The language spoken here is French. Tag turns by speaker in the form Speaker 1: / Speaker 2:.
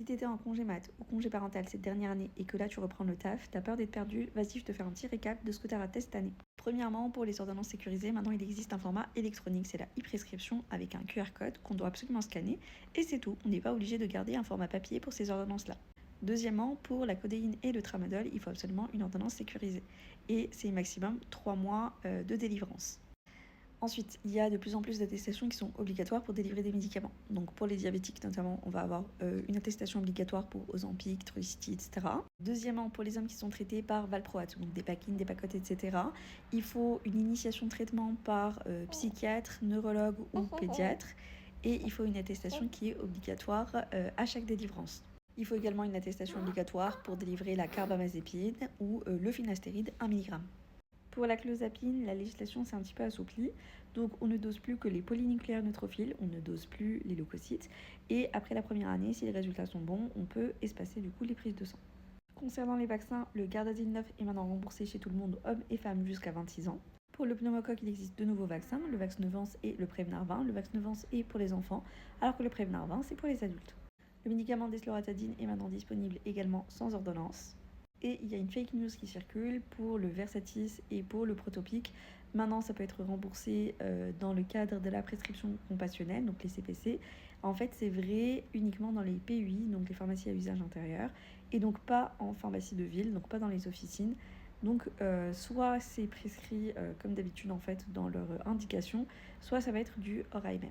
Speaker 1: Si tu étais en congé mat ou congé parental cette dernière année et que là tu reprends le taf, t'as peur d'être perdu, vas-y, je te fais un petit récap de ce que tu as raté cette année. Premièrement, pour les ordonnances sécurisées, maintenant il existe un format électronique, c'est la e-prescription avec un QR code qu'on doit absolument scanner et c'est tout, on n'est pas obligé de garder un format papier pour ces ordonnances-là. Deuxièmement, pour la codéine et le tramadol, il faut absolument une ordonnance sécurisée et c'est maximum 3 mois de délivrance. Ensuite, il y a de plus en plus d'attestations qui sont obligatoires pour délivrer des médicaments. Donc pour les diabétiques notamment, on va avoir une attestation obligatoire pour Ozempic, Trulicity, etc. Deuxièmement, pour les hommes qui sont traités par valproate, donc des paquines, des pacotes, etc., il faut une initiation de traitement par psychiatre, neurologue ou pédiatre. Et il faut une attestation qui est obligatoire à chaque délivrance. Il faut également une attestation obligatoire pour délivrer la carbamazépine ou le finastéride 1 mg. Pour la clozapine, la législation s'est un petit peu assouplie, donc on ne dose plus que les polynucléaires neutrophiles, on ne dose plus les leucocytes, et après la première année, si les résultats sont bons, on peut espacer du coup les prises de sang. Concernant les vaccins, le Gardasil 9 est maintenant remboursé chez tout le monde, hommes et femmes jusqu'à 26 ans. Pour le pneumocoque, il existe deux nouveaux vaccins, le Vaxneuvance et le Prevnar 20. Le Vaxneuvance est pour les enfants, alors que le Prevnar 20 c'est pour les adultes. Le médicament desloratadine est maintenant disponible également sans ordonnance. Et il y a une fake news qui circule pour le Versatis et pour le Protopic. Maintenant, ça peut être remboursé dans le cadre de la prescription compassionnelle, donc les CPC. En fait, c'est vrai uniquement dans les PUI, donc les pharmacies à usage intérieur, et donc pas en pharmacie de ville, donc pas dans les officines. Donc, soit c'est prescrit comme d'habitude en fait dans leur indication, soit ça va être du hors AMM.